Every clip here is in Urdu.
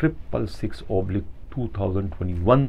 666/2021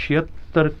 76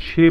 6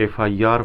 FIR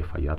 FIR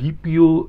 DPO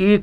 1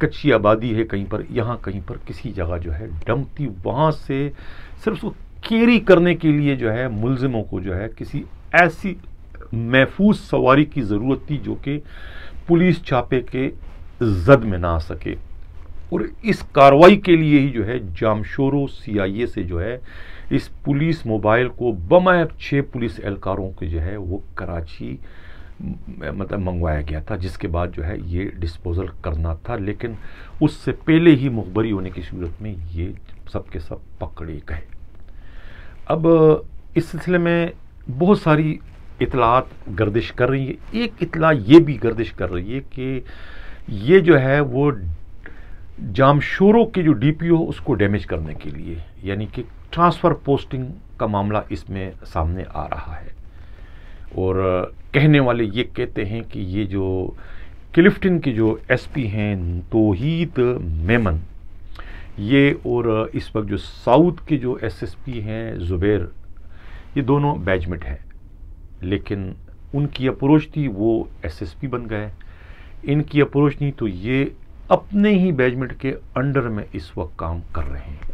کچی آبادی ہے کہیں پر، یہاں کہیں پر کسی جگہ جو ہے ڈمپ تھی، وہاں سے صرف اس کو کیری کرنے کے لیے جو ہے ملزموں کو جو ہے کسی ایسی محفوظ سواری کی ضرورت تھی جو کہ پولیس چھاپے کے زد میں نہ آ سکے، اور اس کارروائی کے لیے ہی جو ہے جامشورو CIA سے جو ہے اس پولیس موبائل کو بمائے 6 پولیس اہلکاروں کے جو ہے وہ کراچی مطلب منگوایا گیا تھا، جس کے بعد جو ہے یہ ڈسپوزل کرنا تھا، لیکن اس سے پہلے ہی مخبری ہونے کی صورت میں یہ سب کے سب پکڑے گئے۔ اب اس سلسلے میں بہت ساری اطلاعات گردش کر رہی ہیں۔ ایک اطلاع یہ بھی گردش کر رہی ہے کہ یہ جو ہے وہ جامشورو کے جو DPO اس کو ڈیمیج کرنے کے لیے، یعنی کہ ٹرانسفر پوسٹنگ کا معاملہ اس میں سامنے آ رہا ہے، اور کہنے والے یہ کہتے ہیں کہ یہ جو کلفٹن کے جو SP ہیں توحید میمن، یہ اور اس وقت جو ساؤتھ کے جو SSP ہیں زبیر، یہ دونوں بیچمٹ ہیں، لیکن ان کی اپروچ تھی وہ SSP بن گئے، ان کی اپروچ نہیں تو یہ اپنے ہی بیچمنٹ کے انڈر میں اس وقت کام کر رہے ہیں۔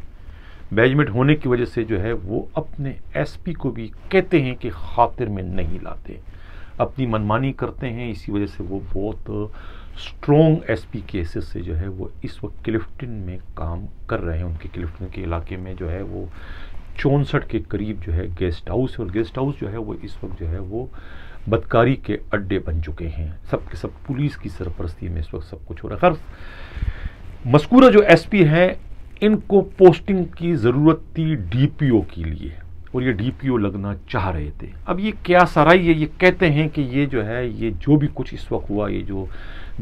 بیچمنٹ ہونے کی وجہ سے جو ہے وہ اپنے SP کو بھی کہتے ہیں کہ خاطر میں نہیں لاتے، اپنی منمانی کرتے ہیں، اسی وجہ سے وہ بہت سٹرونگ SP کی حیثیت سے جو ہے وہ اس وقت کلفٹن میں کام کر رہے ہیں۔ ان کے کلفٹن کے علاقے میں جو ہے وہ 64 کے قریب جو ہے گیسٹ ہاؤس ہے، اور گیسٹ ہاؤس جو ہے وہ اس وقت جو ہے وہ بدکاری کے اڈے بن چکے ہیں، سب کے سب پولیس کی سرپرستی میں اس وقت سب کچھ ہو رہا ہے۔ خیر، مذکورہ جو SP ہیں ان کو پوسٹنگ کی ضرورت تھی DPO کے لیے، اور یہ DPO لگنا چاہ رہے تھے۔ اب یہ کیا سرائی ہے، یہ کہتے ہیں کہ یہ جو ہے یہ جو بھی کچھ اس وقت ہوا، یہ جو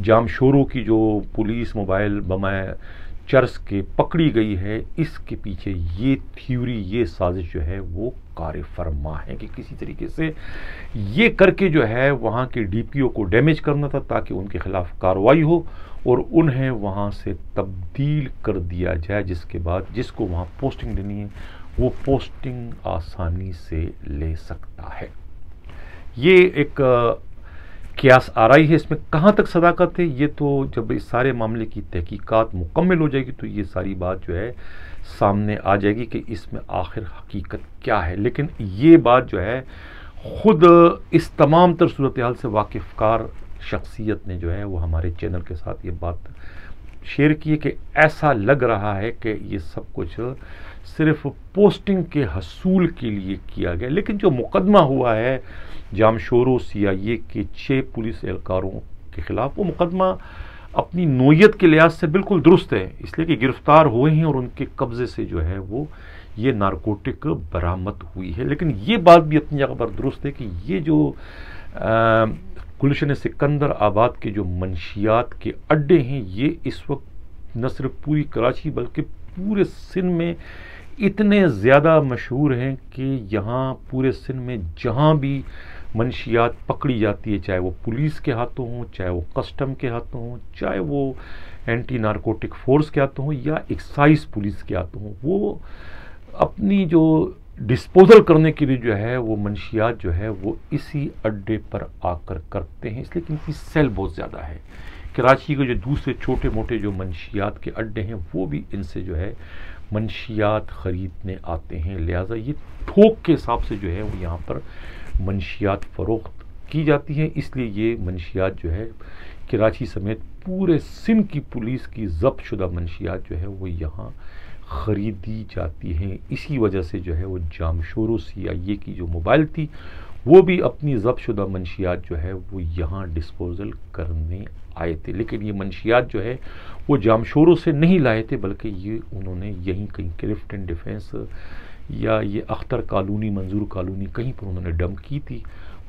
جامشورو کی جو پولیس موبائل بمائے چرس کے پکڑی گئی ہے، اس کے پیچھے یہ تھیوری، یہ سازش جو ہے وہ کار فرما ہے کہ کسی طریقے سے یہ کر کے جو ہے وہاں کے DPO کو ڈیمیج کرنا تھا تاکہ ان کے خلاف کارروائی ہو اور انہیں وہاں سے تبدیل کر دیا جائے، جس کے بعد جس کو وہاں پوسٹنگ دینی ہے وہ پوسٹنگ آسانی سے لے سکتا ہے۔ یہ ایک قیاس آرائی ہے، اس میں کہاں تک صداقت ہے یہ تو جب اس سارے معاملے کی تحقیقات مکمل ہو جائے گی تو یہ ساری بات جو ہے سامنے آ جائے گی کہ اس میں آخر حقیقت کیا ہے، لیکن یہ بات جو ہے خود اس تمام تر صورتحال سے واقف کار شخصیت نے جو ہے وہ ہمارے چینل کے ساتھ یہ بات شیئر کی ہے کہ ایسا لگ رہا ہے کہ یہ سب کچھ صرف پوسٹنگ کے حصول کے لیے کیا گیا، لیکن جو مقدمہ ہوا ہے جامشورو CIA کے 6 پولیس اہلکاروں کے خلاف، وہ مقدمہ اپنی نوعیت کے لحاظ سے بالکل درست ہے، اس لیے کہ گرفتار ہوئے ہیں اور ان کے قبضے سے جو ہے وہ یہ نارکوٹک برآمد ہوئی ہے، لیکن یہ بات بھی اپنی جگہ پر درست ہے کہ یہ جو گلشن سکندر آباد کے جو منشیات کے اڈے ہیں، یہ اس وقت نہ صرف پوری کراچی بلکہ پورے سندھ میں اتنے زیادہ مشہور ہیں کہ یہاں پورے سندھ میں جہاں بھی منشیات پکڑی جاتی ہے، چاہے وہ پولیس کے ہاتھوں ہوں، چاہے وہ کسٹم کے ہاتھوں ہوں، چاہے وہ اینٹی نارکوٹک فورس کے ہاتھوں ہوں یا ایکسائز پولیس کے ہاتھوں ہوں، وہ اپنی جو ڈسپوزل کرنے کے لیے جو ہے وہ منشیات جو ہے وہ اسی اڈے پر آ کر کرتے ہیں، اس لیے کہ ان کی سیل بہت زیادہ ہے۔ کراچی کے جو دوسرے چھوٹے موٹے جو منشیات کے اڈے ہیں وہ بھی ان سے جو ہے منشیات خریدنے آتے ہیں، لہٰذا یہ تھوک کے حساب سے جو ہے وہ یہاں پر منشیات فروخت کی جاتی ہیں، اس لیے یہ منشیات جو ہے کراچی سمیت پورے سندھ کی پولیس کی ضبط شدہ منشیات جو ہے وہ یہاں خریدی جاتی ہیں۔ اسی وجہ سے جو ہے وہ جامشورو CIA کی جو موبائل تھی وہ بھی اپنی ضبط شدہ منشیات جو ہے وہ یہاں ڈسپوزل کرنے آئے تھے، لیکن یہ منشیات جو ہے وہ جامشورو سے نہیں لائے تھے بلکہ یہ انہوں نے یہیں کہیں کلفٹن ڈیفینس یا یہ اختر کالونی، منظور کالونی کہیں پر انہوں نے ڈمپ کی تھی،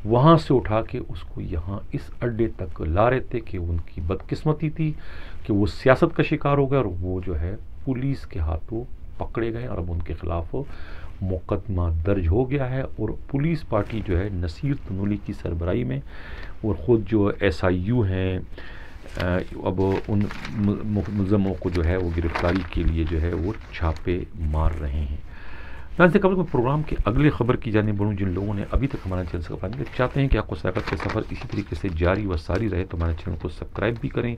وہاں سے اٹھا کے اس کو یہاں اس اڈے تک لا رہے تھے کہ ان کی بدقسمتی تھی کہ وہ سیاست کا شکار ہو گئے اور وہ جو ہے پولیس کے ہاتھوں پکڑے گئے اور اب ان کے خلاف مقدمہ درج ہو گیا ہے، اور پولیس پارٹی جو ہے نصیر تنولی کی سربراہی میں اور خود جو SIU ہیں اب ان ملزموں کو جو ہے وہ گرفتاری کے لیے جو ہے وہ چھاپے مار رہے ہیں۔ ناظرین سے قبل میں پروگرام کے اگلے خبر کی جانب بڑھوں، جن لوگوں نے ابھی تک ہمارا چینل سبسکرائب نہیں کیا، چاہتے ہیں کہ آپ کو سیاقت کا سفر اسی طریقے سے جاری و ساری رہے، تو ہمارے چینل کو سبسکرائب بھی کریں،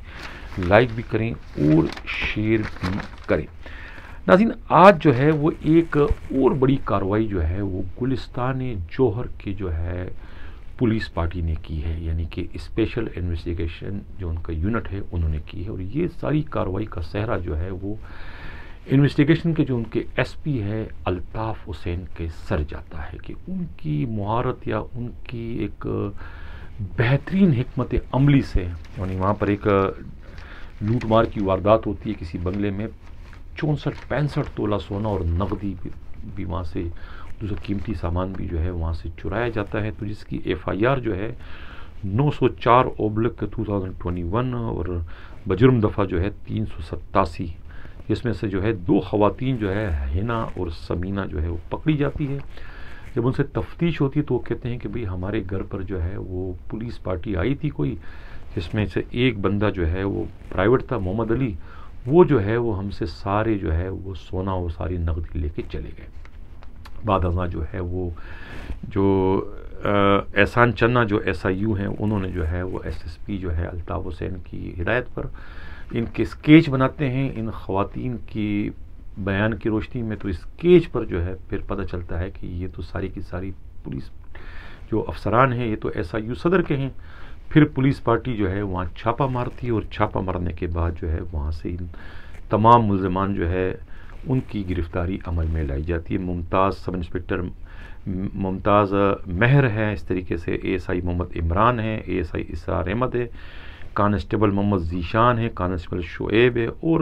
لائک بھی کریں اور شیئر بھی کریں۔ ناظرین آج جو ہے وہ ایک اور بڑی کارروائی جو ہے وہ گلستان جوہر کے جو ہے پولیس پارٹی نے کی ہے، یعنی کہ اسپیشل انویسٹیگیشن جو ان کا یونٹ ہے انہوں نے کی ہے، اور یہ ساری کارروائی کا سہرا جو ہے وہ انویسٹیگیشن کے جو ان کے ایس پی ہے الطاف حسین کے سر جاتا ہے کہ ان کی مہارت یا ان کی ایک بہترین حکمت عملی سے، یعنی وہاں پر ایک لوٹ مار کی واردات ہوتی ہے کسی بنگلے میں، 64-65 تولہ سونا اور نقدی بھی وہاں سے دوسرا قیمتی سامان بھی جو ہے وہاں سے چرایا جاتا ہے، تو جس کی ایف آئی آر جو ہے 904/2021 اور بجرم دفعہ جو ہے 387، جس میں سے جو ہے 2 خواتین جو ہے ہینا اور سمینہ جو ہے وہ پکڑی جاتی ہے۔ جب ان سے تفتیش ہوتی ہے تو وہ کہتے ہیں کہ بھئی ہمارے گھر پر جو ہے وہ پولیس پارٹی آئی تھی کوئی، جس میں سے ایک بندہ جو ہے وہ پرائیویٹ تھا، محمد علی، وہ جو ہے وہ ہم سے سارے جو ہے وہ سونا اور ساری نقدی لے کے چلے گئے۔ بعد ازاں جو ہے وہ جو احسان چنا جو ایس آئی یو ہیں انہوں نے جو ہے وہ ایس ایس پی جو ہے الطاف حسین کی ہدایت پر ان کے اسکیچ بناتے ہیں ان خواتین کی بیان کی روشنی میں، تو اسکیچ پر جو ہے پھر پتہ چلتا ہے کہ یہ تو ساری کی ساری پولیس جو افسران ہیں یہ تو ایس آئی یو صدر کے ہیں۔ پھر پولیس پارٹی جو ہے وہاں چھاپہ مارتی ہے، اور چھاپہ مارنے کے بعد جو ہے وہاں سے ان تمام ملزمان جو ہے ان کی گرفتاری عمل میں لائی جاتی ہے۔ ممتاز سب انسپکٹر ممتاز مہر ہے، اس طریقے سے اے ایس آئی محمد عمران ہے، اے ایس آئی اسرار احمد ہے، کانسٹیبل محمد ذیشان ہے، کانسٹیبل شعیب ہے، اور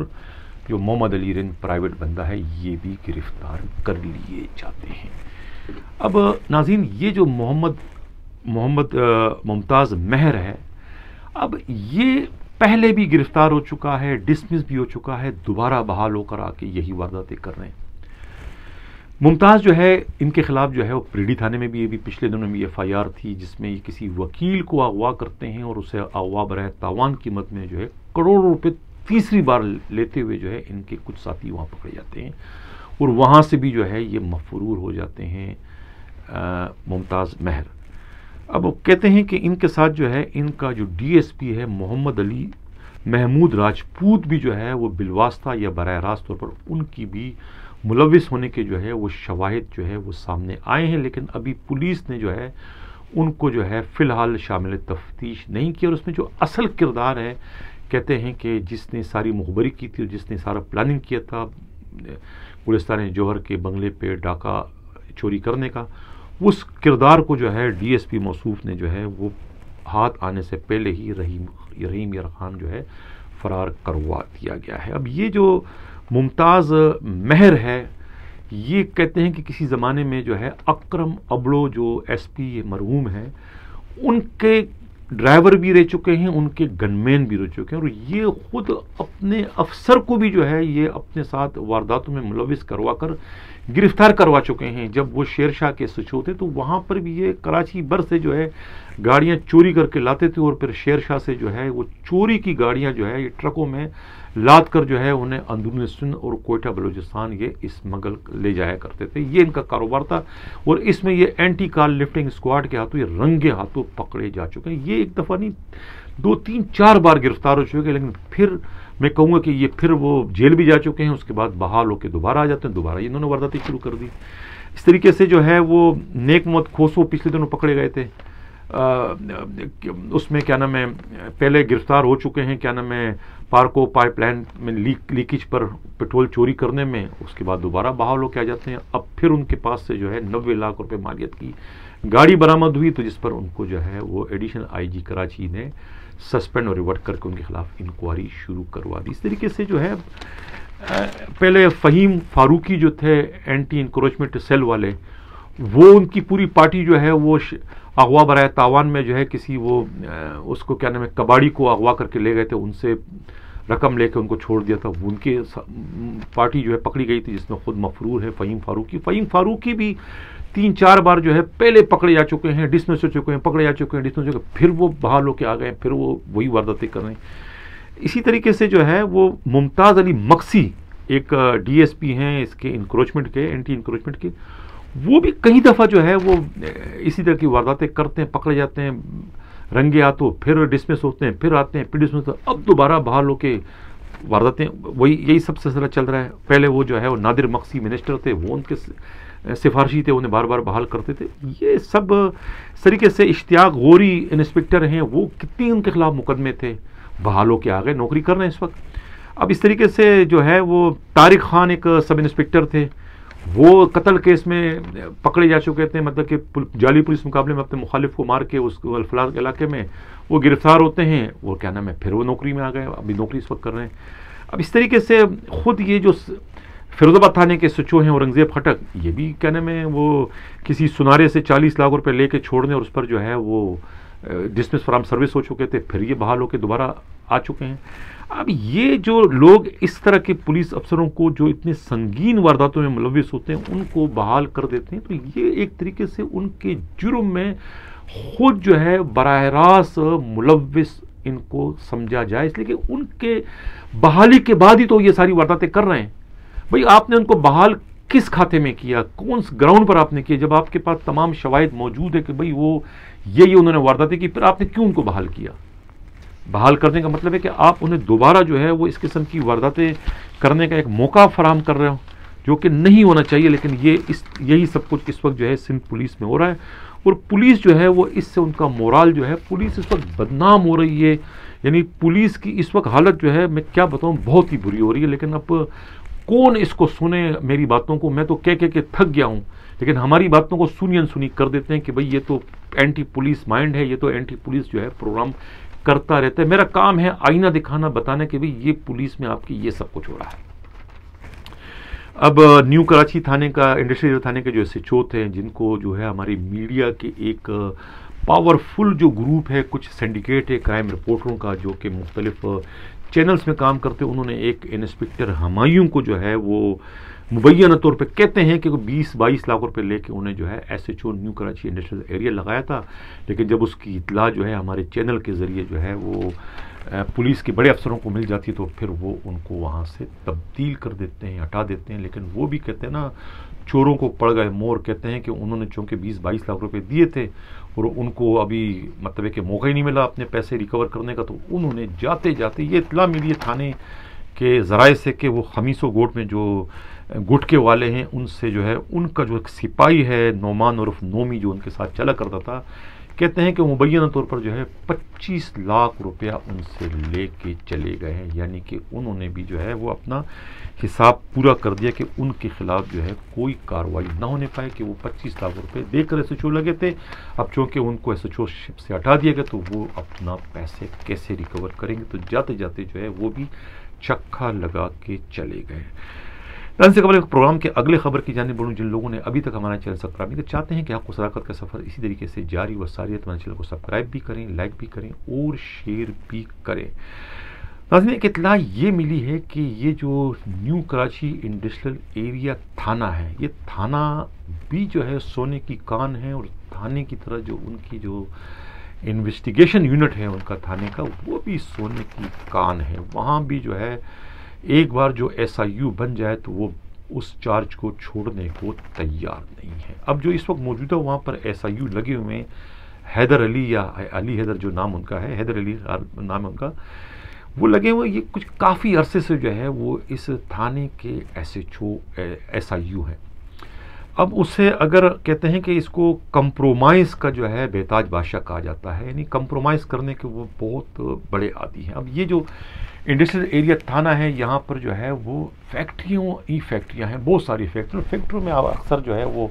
جو محمد علی رند پرائیویٹ بندہ ہے یہ بھی گرفتار کر لیے جاتے ہیں۔ اب ناظرین یہ جو ممتاز مہر ہے، اب یہ پہلے بھی گرفتار ہو چکا ہے، ڈسمس بھی ہو چکا ہے، دوبارہ بحال ہو کر آ کے یہی وارداتیں کر رہے ہیں۔ ممتاز جو ہے ان کے خلاف جو ہے وہ پریڈی تھانے میں بھی پچھلے دنوں میں ایف آئی آر تھی، جس میں یہ کسی وکیل کو اغوا کرتے ہیں اور اسے اغوا برائے تاوان قیمت میں جو ہے کروڑوں روپے تیسری بار لیتے ہوئے جو ہے ان کے کچھ ساتھی وہاں پکڑے جاتے ہیں، اور وہاں سے بھی جو ہے یہ مفرور ہو جاتے ہیں ممتاز مہر۔ اب وہ کہتے ہیں کہ ان کے ساتھ جو ہے ان کا جو ڈی ایس پی ہے محمد علی محمود راجپوت بھی جو ہے وہ بالواسطہ یا براہ راست طور پر ان کی بھی ملوث ہونے کے جو ہے وہ شواہد جو ہے وہ سامنے آئے ہیں، لیکن ابھی پولیس نے جو ہے ان کو جو ہے فی الحال شامل تفتیش نہیں کیا، اور اس میں جو اصل کردار ہے کہتے ہیں کہ جس نے ساری مخبری کی تھی اور جس نے سارا پلاننگ کیا تھا گلستان جوہر کے بنگلے پہ ڈاکہ چوری کرنے کا، اس کردار کو جو ہے ڈی ایس پی موصوف نے جو ہے وہ ہاتھ آنے سے پہلے ہی رحیم یار خان جو ہے فرار کروا دیا گیا ہے۔ اب یہ جو ممتاز مہر ہے یہ کہتے ہیں کہ کسی زمانے میں جو ہے اکرم ابڑو جو ایس پی مرحوم ہیں ان کے ڈرائیور بھی رہ چکے ہیں، ان کے گن مین بھی رہ چکے ہیں، اور یہ خود اپنے افسر کو بھی جو ہے یہ اپنے ساتھ وارداتوں میں ملوث کروا کر گرفتار کروا چکے ہیں۔ جب وہ شیر شاہ کے سچو تھے تو وہاں پر بھی یہ کراچی بر سے جو ہے گاڑیاں چوری کر کے لاتے تھے، اور پھر شیر شاہ سے جو ہے وہ چوری کی گاڑیاں جو ہے یہ ٹرکوں میں لاد کر جو ہے انہیں اندرون سندھ اور کوئٹہ بلوچستان یہ اسمگل لے جایا کرتے تھے، یہ ان کا کاروبار تھا، اور اس میں یہ اینٹی کار لفٹنگ اسکواڈ کے ہاتھوں یہ رنگے ہاتھوں پکڑے جا چکے ہیں۔ یہ ایک دفعہ نہیں 2 3 4 بار گرفتار ہو چکے ہیں، لیکن پھر میں کہوں گا کہ یہ پھر وہ جیل بھی جا چکے ہیں، اس کے بعد بحال ہو کے دوبارہ آ جاتے ہیں، دوبارہ انہوں نے وارداتیں شروع کر دی۔ اس طریقے سے جو ہے وہ نیک محمد کھوسو پچھلے دنوں پکڑے گئے تھے، اس میں کیا نام ہے پہلے گرفتار ہو چکے ہیں، کیا نام ہے پارکو پائپ لائن میں لیکیج پر پٹرول چوری کرنے میں، اس کے بعد دوبارہ بحال ہو کے آ جاتے ہیں۔ اب پھر ان کے پاس سے جو ہے 90 لاکھ روپے مالیت کی گاڑی برآمد ہوئی، تو جس پر ان کو جو ہے وہ ایڈیشنل آئی جی کراچی نے سسپینڈ اور ریورٹ کر کے ان کے خلاف انکوائری شروع کروا دی۔ اس طریقے سے جو ہے پہلے فہیم فاروقی جو تھے اینٹی انکروچمنٹ سیل والے، وہ ان کی پوری پارٹی جو ہے وہ اغوا برائے تاوان میں جو ہے کسی وہ اس کو کیا نام ہے کباڑی کو اغوا کر کے لے گئے تھے، ان سے رقم لے کے ان کو چھوڑ دیا تھا، ان کی پارٹی جو ہے پکڑی گئی تھی، جس میں خود مفرور ہے فہیم فاروقی بھی 3 4 بار جو ہے پہلے پکڑے جا چکے ہیں، ڈسمس ہو چکے ہیں، پکڑے جا چکے ہیں، ڈسمس ہو چکے ہیں، پھر وہ بحال ہو کے آ گئے، پھر وہ وہی وارداتیں کر رہے ہیں۔ اسی طریقے سے جو ہے وہ ممتاز علی مکسی ایک ڈی ایس پی ہیں اس کے انکروچمنٹ کے، اینٹی انکروچمنٹ کے، وہ بھی کئی دفعہ جو ہے وہ اسی طرح کی وارداتیں کرتے ہیں، پکڑے جاتے ہیں رنگے ہاتھوں، پھر ڈسمس ہوتے ہیں، پھر آتے ہیں، پھر ڈسمس ہوتے ہیں، اب دوبارہ بحال ہو کے وارداتیں، وہی یہی سب سلسلہ چل رہا ہے. پہلے وہ جو ہے وہ نادر مقصی منسٹر تھے، وہ ان کے سفارشی تھے، انہیں بار بار بحال کرتے تھے. یہ سب اس طریقے سے اشتیاق غوری انسپکٹر ہیں، وہ کتنی ان کے خلاف مقدمے تھے، بحال ہو کے آ گئے، نوکری کر رہے ہیں اس وقت. اب اس طریقے سے جو ہے وہ طارق خان ایک سب انسپکٹر تھے، وہ قتل کیس میں پکڑے جا چکے تھے، مطلب کہ جعلی پولیس مقابلے میں اپنے مخالف کو مار کے اس الفلاح علاقے میں وہ گرفتار ہوتے ہیں، وہ کیا نام ہے، پھر وہ نوکری میں آ گئے، ابھی نوکری اس وقت کر رہے ہیں. اب اس طریقے سے خود یہ جو فیروز آباد تھانے کے سچو ہیں اورنگزیب خٹک، یہ بھی کیا نام ہے وہ کسی سنارے سے 40 لاکھ روپے لے کے چھوڑنے اور اس پر جو ہے وہ ڈسمس فرام سروس ہو چکے تھے، پھر یہ بحال ہو کے دوبارہ آ چکے ہیں. اب یہ جو لوگ اس طرح کے پولیس افسروں کو جو اتنے سنگین وارداتوں میں ملوث ہوتے ہیں ان کو بحال کر دیتے ہیں، تو یہ ایک طریقے سے ان کے جرم میں خود جو ہے براہ راست ملوث ان کو سمجھا جائے، اس لیے کہ ان کے بحالی کے بعد ہی تو یہ ساری وارداتیں کر رہے ہیں. بھئی آپ نے ان کو بحال کس کھاتے میں کیا، کون سے گراؤنڈ پر آپ نے کیا، جب آپ کے پاس تمام شواہد موجود ہے کہ بھئی وہ یہ انہوں نے وارداتیں کی، پھر آپ نے کیوں ان کو بحال کیا؟ بحال کرنے کا مطلب ہے کہ آپ انہیں دوبارہ جو ہے وہ اس قسم کی وارداتیں کرنے کا ایک موقع فراہم کر رہے ہو، جو کہ نہیں ہونا چاہیے. لیکن یہی سب کچھ اس وقت جو ہے سندھ پولیس میں ہو رہا ہے، اور پولیس جو ہے وہ اس سے ان کا مورال جو ہے، پولیس اس وقت بدنام ہو رہی ہے. یعنی پولیس کی اس وقت حالت جو ہے میں کیا بتاؤں، بہت ہی بری ہو رہی ہے. لیکن اب کون اس کو سنے میری باتوں کو، میں تو کہہ کے تھک گیا ہوں. لیکن ہماری باتوں کو سنی انسنی کر دیتے ہیں کہ بھئی یہ تو اینٹی پولیس مائنڈ ہے، یہ تو اینٹی پولیس جو ہے پروگرام کرتا رہتا ہے. میرا کام ہے آئینہ دکھانا، بتانا کہ بھئی یہ پولیس میں آپ کی یہ سب کچھ ہو رہا ہے. اب نیو کراچی تھانے کا، انڈسٹریل تھانے کے جو ایس ایچ او تھے، جن کو جو ہے ہماری میڈیا کے ایک پاورفل جو گروپ ہے، کچھ سینڈیکیٹ ہے کرائم رپورٹروں کا جو کہ مختلف چینلز میں کام کرتے، انہوں نے ایک انسپکٹر ہمایوں کو جو ہے وہ مبینہ طور پہ کہتے ہیں کہ 20-22 لاکھ روپے لے کے انہیں جو ہے S H O New Karachi industrial area لگایا تھا. لیکن جب اس کی اطلاع جو ہے ہمارے چینل کے ذریعے جو ہے وہ پولیس کے بڑے افسروں کو مل جاتی، تو پھر وہ ان کو وہاں سے تبدیل کر دیتے ہیں، ہٹا دیتے ہیں. لیکن وہ بھی کہتے ہیں نا، چوروں کو پڑ گئے مور، کہتے ہیں کہ انہوں نے چونکہ 20-22 لاکھ روپے دیے تھے اور ان کو ابھی مطلب ہے کہ موقع ہی نہیں ملا اپنے پیسے ریکور کرنے کا، تو انہوں نے جاتے جاتے یہ اطلاع ملی ہے تھانے کے ذرائع سے کہ وہ خمیسو گوٹ میں جو گٹکے والے ہیں، ان سے جو ہے ان کا جو ایک سپاہی ہے نعمان عرف نومی، جو ان کے ساتھ چلا کرتا تھا، کہتے ہیں کہ مبینہ طور پر جو ہے 25 لاکھ روپیہ ان سے لے کے چلے گئے ہیں. یعنی کہ انہوں نے بھی جو ہے وہ اپنا حساب پورا کر دیا کہ ان کے خلاف جو ہے کوئی کارروائی نہ ہونے پائے، کہ وہ 25 لاکھ روپے دے کر ایس ایچ او لگے تھے. اب چونکہ ان کو ایس ایچ او شپ سے ہٹا دیا گیا، تو وہ اپنا پیسے کیسے ریکور کریں گے، تو جاتے جاتے جو ہے وہ بھی چکھا لگا کے چلے گئے. رن سے قبل پروگرام کے اگلے خبر کی جانب بڑھوں، جن لوگوں نے ابھی تک ہمارا چینل سبسکرائب نہیں کیا، چاہتے ہیں کہ حق و صداقت کا سفر اسی طریقے سے جاری و ساری ہے، تو ہمارے چینل کو سبسکرائب بھی کریں، لائک بھی کریں اور شیئر بھی کریں. ناظرین، ایک اطلاع یہ ملی ہے کہ یہ جو نیو کراچی انڈسٹریل ایریا تھانہ ہے، یہ تھانہ بھی جو ہے سونے کی کان ہے، اور تھانے کی طرح جو ان کی جو انویسٹیگیشن یونٹ ہے ان کا تھانے کا، وہ بھی سونے کی کان ہے. وہاں بھی جو ہے ایک بار جو ایس آئی یو بن جائے تو وہ اس چارج کو چھوڑنے کو تیار نہیں ہے. اب جو اس وقت موجودہ وہاں پر ایس آئی یو لگے ہوئے ہیں، حیدر علی یا علی حیدر جو نام ان کا ہے، حیدر علی نام ان کا، وہ لگے ہوئے، یہ کچھ کافی عرصے سے جو ہے وہ اس تھانے کے S H O S I U ہیں. اب اسے اگر کہتے ہیں کہ اس کو کمپرومائز کا جو ہے بہتاج بادشاہ کہا جاتا ہے، یعنی کمپرومائز کرنے کے وہ بہت بڑے عادی ہیں. اب یہ جو انڈسٹریل ایریا تھانہ ہے، یہاں پر جو ہے وہ فیکٹریاں ہیں، بہت ساری فیکٹریوں میں اکثر جو ہے وہ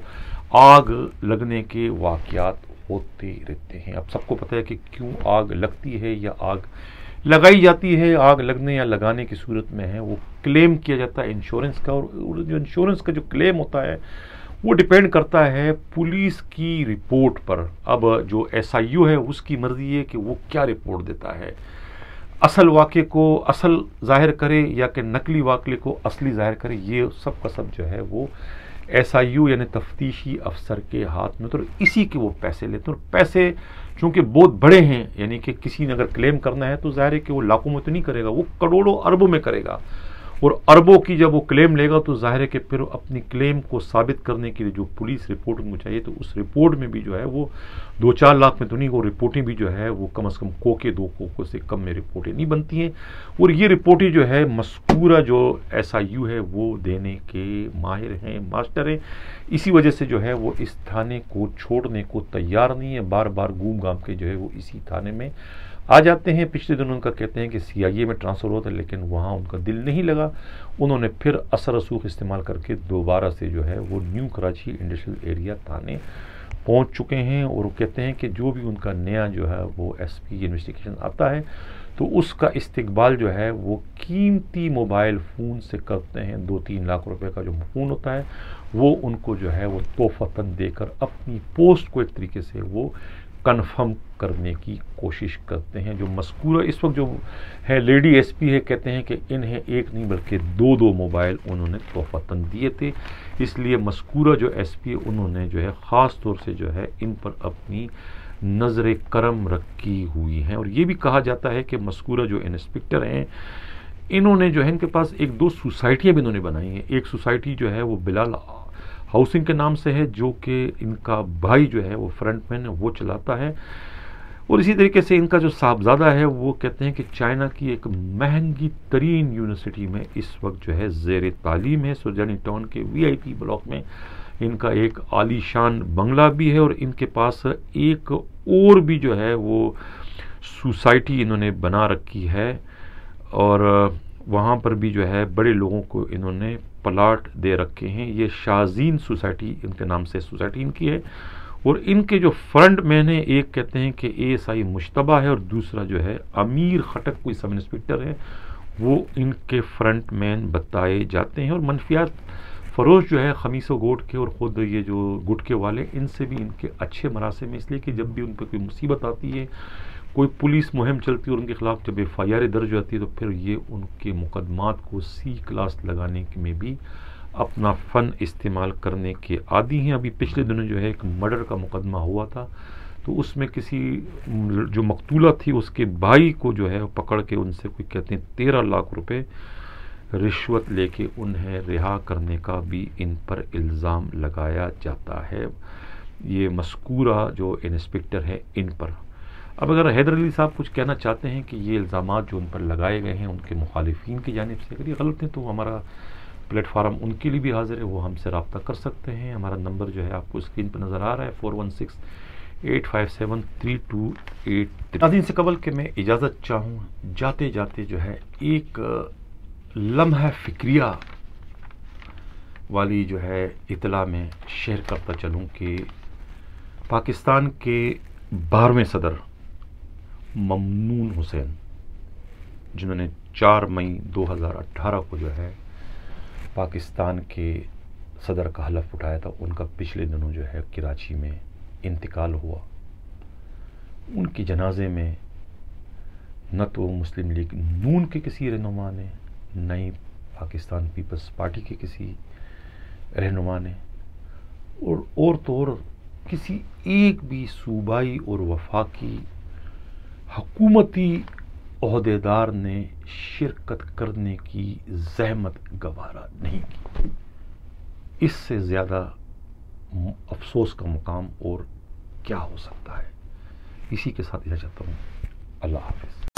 آگ لگنے کے واقعات ہوتے رہتے ہیں. اب سب کو پتہ ہے کہ کیوں آگ لگتی ہے یا آگ لگائی جاتی ہے. آگ لگنے یا لگانے کی صورت میں ہے وہ کلیم کیا جاتا ہے انشورنس کا، اور جو انشورنس کا جو کلیم ہوتا ہے وہ ڈیپینڈ کرتا ہے پولیس کی رپورٹ پر. اب جو ایس آئی یو ہے اس کی مرضی ہے کہ وہ کیا رپورٹ دیتا ہے، اصل واقعے کو اصل ظاہر کرے یا کہ نقلی واقعے کو اصلی ظاہر کرے. یہ سب کا سب جو ہے وہ ایس آئی یو یعنی تفتیشی افسر کے ہاتھ میں، تو اسی کے وہ پیسے لیتے ہیں. اور پیسے چونکہ بہت بڑے ہیں، یعنی کہ کسی نے اگر کلیم کرنا ہے تو ظاہر ہے کہ وہ لاکھوں میں تو نہیں کرے گا، وہ کروڑوں اربوں میں کرے گا. اور اربوں کی جب وہ کلیم لے گا تو ظاہر ہے کہ پھر اپنی کلیم کو ثابت کرنے کے لیے جو پولیس رپورٹ ان کو چاہیے، تو اس رپورٹ میں بھی جو ہے وہ 2-4 لاکھ میں تو نہیں، وہ رپورٹیں بھی جو ہے وہ کم از کم کوکے 2 کوکوں سے کم میں رپورٹیں نہیں بنتی ہیں، اور یہ رپورٹیں جو ہے مذکورہ جو ایس آئی یو ہے وہ دینے کے ماہر ہیں، ماسٹر ہیں، اسی وجہ سے جو ہے وہ اس تھانے کو چھوڑنے کو تیار نہیں ہے، بار بار گھوم گھام کے جو ہے وہ اسی تھانے میں آ جاتے ہیں۔ پچھلے دنوں ان کا کہتے ہیں کہ سی آئی اے میں ٹرانسفر ہوتا ہے، لیکن وہاں ان کا دل نہیں لگا، انہوں نے پھر اثر رسوخ استعمال کر کے دوبارہ سے جو ہے وہ نیو کراچی انڈسٹریل ایریا تھانے پہنچ چکے ہیں، اور وہ کہتے ہیں کہ جو بھی ان کا نیا جو ہے وہ ایس پی انویسٹیگیشن آتا ہے تو اس کا استقبال جو ہے وہ قیمتی موبائل فون سے کرتے ہیں، 2-3 لاکھ روپے کا جو فون ہوتا ہے وہ ان کو جو ہے وہ تحفتاً دے کر اپنی پوسٹ کو ایک طریقے سے وہ کنفرم کرنے کی کوشش کرتے ہیں۔ جو مذکورہ اس وقت جو ہے لیڈی ایس پی ہے، کہتے ہیں کہ انہیں ایک نہیں بلکہ 2 موبائل انہوں نے تحفتاً دیے تھے، اس لیے مذکورہ جو ایس پی انہوں نے جو ہے خاص طور سے جو ہے ان پر اپنی نظر کرم رکھی ہوئی ہیں۔ اور یہ بھی کہا جاتا ہے کہ مذکورہ جو انسپکٹر ہیں انہوں نے جو ہے ان کے پاس 1-2 سوسائٹیاں بھی انہوں نے بنائی ہیں۔ ایک سوسائٹی جو ہے وہ بلال ہاؤسنگ کے نام سے ہے، جو کہ ان کا بھائی جو ہے وہ فرنٹ مین ہے، وہ چلاتا ہے، اور اسی طریقے سے ان کا جو صاحبزادہ ہے وہ کہتے ہیں کہ چائنا کی ایک مہنگی ترین یونیورسٹی میں اس وقت جو ہے زیر تعلیم ہے، سرجانی ٹاؤن کے وی آئی پی بلاک میں ان کا ایک عالی شان بنگلہ بھی ہے، اور ان کے پاس ایک اور بھی جو ہے وہ سوسائٹی انہوں نے بنا رکھی ہے، اور وہاں پر بھی جو ہے بڑے لوگوں کو انہوں نے پلاٹ دے رکھے ہیں۔ یہ شازین سوسائٹی ان کے نام سے سوسائٹی ان کی ہے، اور ان کے جو فرنٹ مین ہیں ایک کہتے ہیں کہ اے ایس آئی مشتبہ ہے، اور دوسرا جو ہے امیر خٹک کوئی سب انسپکٹر ہے، وہ ان کے فرنٹ مین بتائے جاتے ہیں۔ اور منفیات فروش جو ہے خمیس و گوٹ کے، اور خود یہ جو گٹکے والے، ان سے بھی ان کے اچھے مراسم ہیں، اس لیے کہ جب بھی ان پہ کوئی مصیبت آتی ہے، کوئی پولیس مہم چلتی ہے اور ان کے خلاف جب ایف آئی آر درج ہوتی ہے، تو پھر یہ ان کے مقدمات کو سی کلاس لگانے میں بھی اپنا فن استعمال کرنے کے عادی ہیں۔ ابھی پچھلے دنوں جو ہے ایک مرڈر کا مقدمہ ہوا تھا، تو اس میں کسی جو مقتولہ تھی اس کے بھائی کو جو ہے پکڑ کے ان سے کوئی کہتے ہیں 13 لاکھ روپے رشوت لے کے انہیں رہا کرنے کا بھی ان پر الزام لگایا جاتا ہے، یہ مذکورہ جو انسپکٹر ہے ان پر۔ اب اگر حیدر علی صاحب کچھ کہنا چاہتے ہیں کہ یہ الزامات جو ان پر لگائے گئے ہیں ان کے مخالفین کی جانب سے اگر یہ غلط ہیں، تو ہمارا پلیٹ فارم ان کے لیے بھی حاضر ہے، وہ ہم سے رابطہ کر سکتے ہیں۔ ہمارا نمبر جو ہے آپ کو اسکرین پر نظر آ رہا ہے، 4168573283۔ ناظرین سے قبل کہ میں اجازت چاہوں، جاتے جاتے جو ہے ایک لمحہ فکریہ والی جو ہے اطلاع میں شیئر کرتا چلوں کہ پاکستان کے 12ویں صدر ممنون حسین، جنہوں نے 4 مئی 2018 کو جو ہے پاکستان کے صدر کا حلف اٹھایا تھا، ان کا پچھلے دنوں جو ہے کراچی میں انتقال ہوا۔ ان کی جنازے میں نہ تو مسلم لیگ نون کے کسی رہنما نے، نہ ہی پاکستان پیپلز پارٹی کے کسی رہنما نے، اور تو اور کسی ایک بھی صوبائی اور وفاقی حکومتی عہدیدار نے شرکت کرنے کی زحمت گوارا نہیں کی۔ اس سے زیادہ افسوس کا مقام اور کیا ہو سکتا ہے؟ اسی کے ساتھ اجازت چاہتا ہوں، اللہ حافظ۔